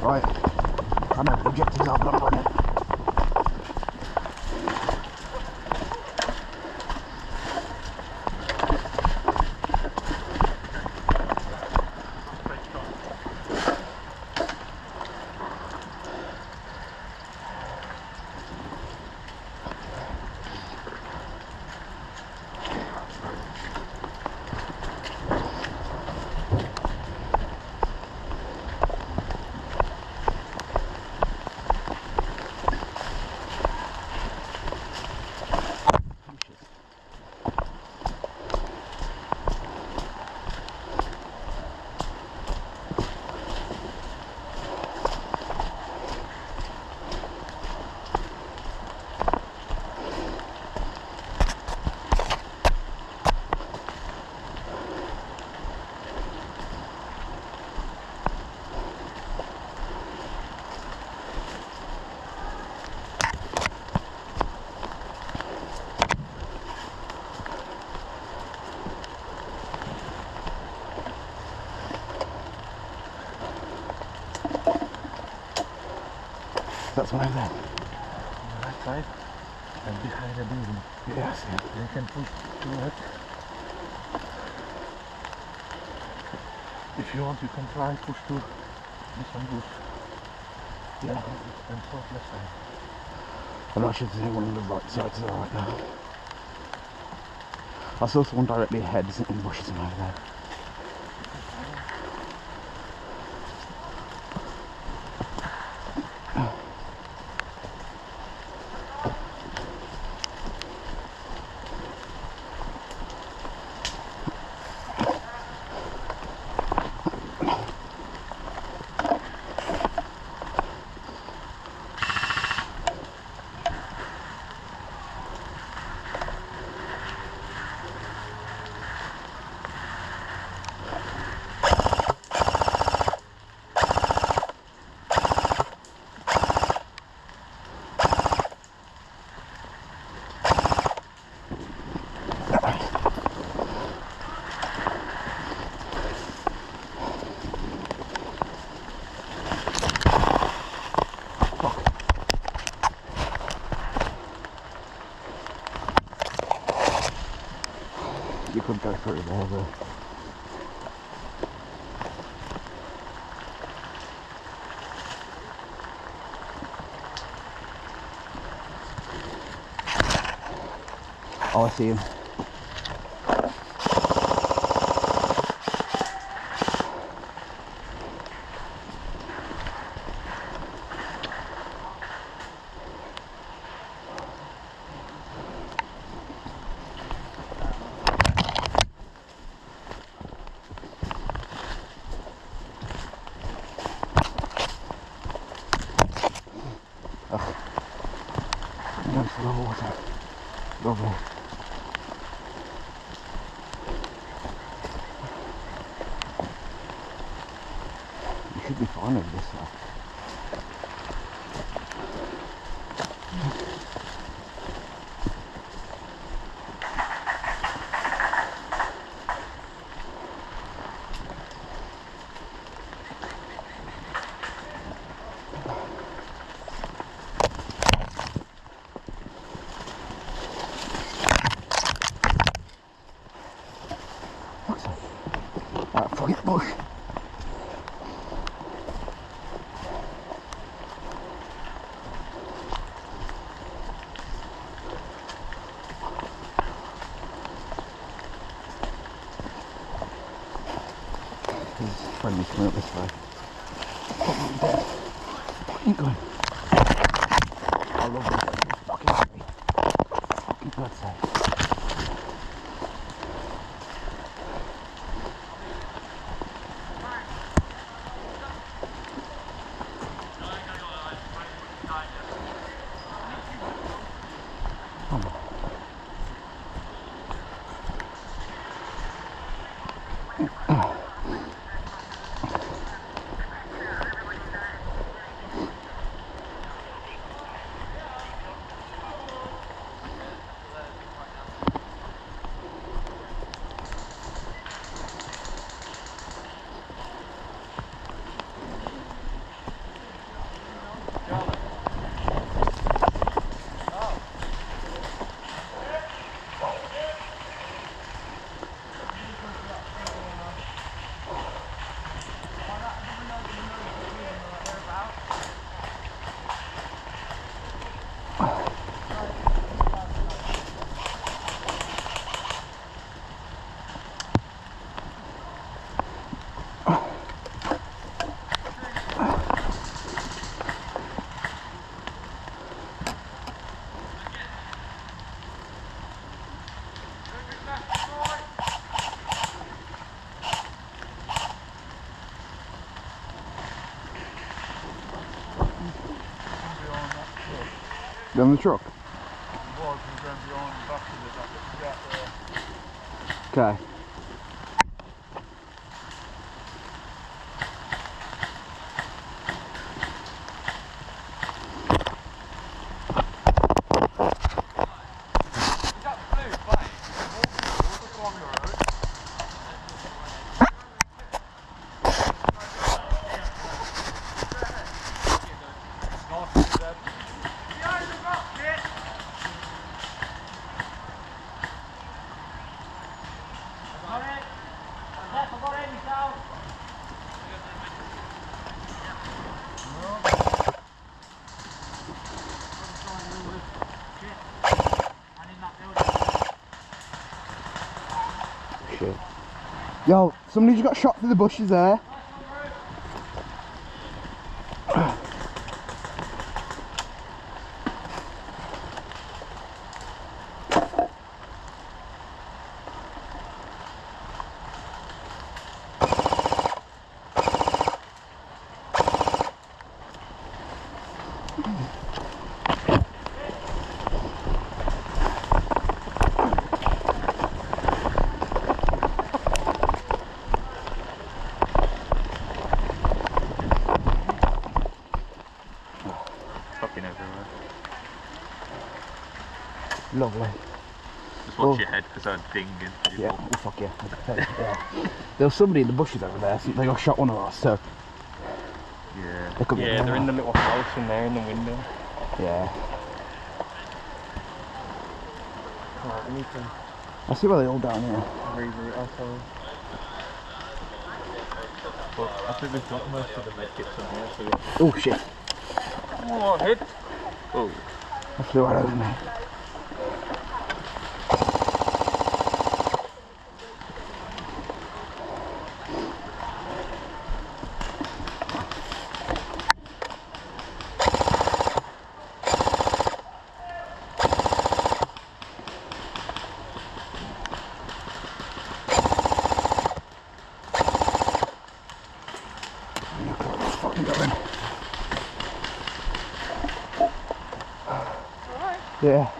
Right, I know the objectives are, but I'm running. That's one over there. On that side and behind the building. Yeah, I see it. They can push through it. If you want, you can try push through this one bush. Yeah, and so left side. I'm not sure if there's one on the right side to the right now. I saw someone directly ahead in the bushes and over there. You could go through there, but oh, I see him. Nice for the water. Lovely. You should be fine with this stuff. bush. There's friendly coming up this way. Oh, I'm dead. Fucking good. I love this fucking tree. Fucking God's sake. Down the truck? Was and going beyond the back of it, that little gap there. Okay. Is that blue flag? Walk along the road. Nice and dead. Behind the rock, kid! Got it! Left, I got it myself! Shit. Yo, somebody just got shot through the bushes there. Fucking everywhere. Lovely. Just watch your head because I'm dinging. Yeah, oh, fuck yeah. Yeah. There was somebody in the bushes over there, so they got shot one of us, so. Yeah. They could be Yeah, they're in the little house in there in the window. Yeah. Alright, we need to I see why they all down here. reroute ourselves. But I think we've got most of the medkits on here, so we... Oh shit. Oh, I hit! Oh. I flew right over me. Look at what's fucking going. Yeah.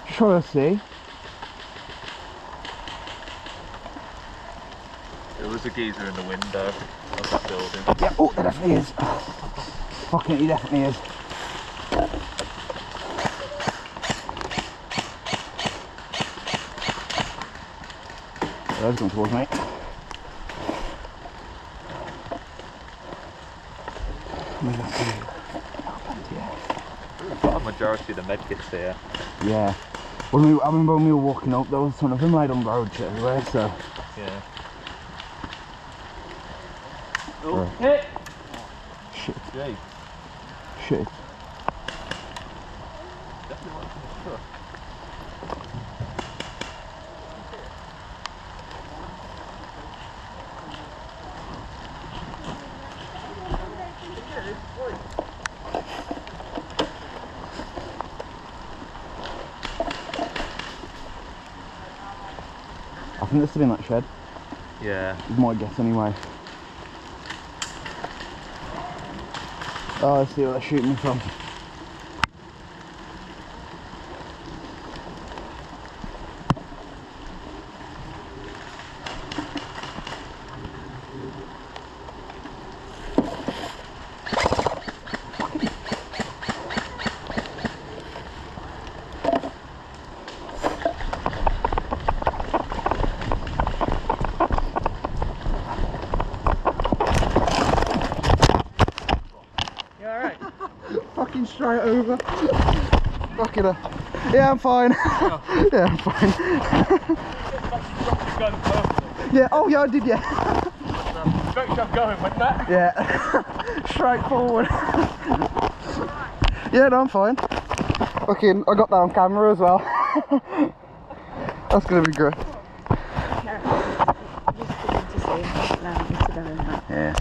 Just trying to see. There was a geezer in the window of that building. Yeah, oh, there definitely is. Fucking he definitely is. There's going towards me. We've got a majority of the medkits here. Yeah. I remember when we were walking up, there was a ton of them laid on road shit everywhere, so. Yeah. Oh, Right. hit! Shit. Jay, Shit. definitely wants to be struck. I think this has been that shed. Yeah. Is my guess anyway. Oh, I see where they're shooting me from. You alright? Fucking straight over. Fucking hell. Yeah, I'm fine. Yeah, I'm fine. Yeah, oh yeah, I did, yeah. Straight shot going, wasn't that? Yeah. Straight forward. Yeah, no, I'm fine. Fucking, I got that on camera as well. That's gonna be great. Yeah.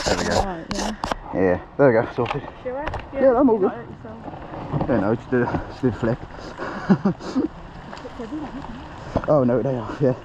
There we go. Right, yeah. Yeah, there we go, sorted. Sure? Yeah, I'm all good. Not hurt yourself. Yeah, no, just did a flip. Oh no, they are, yeah.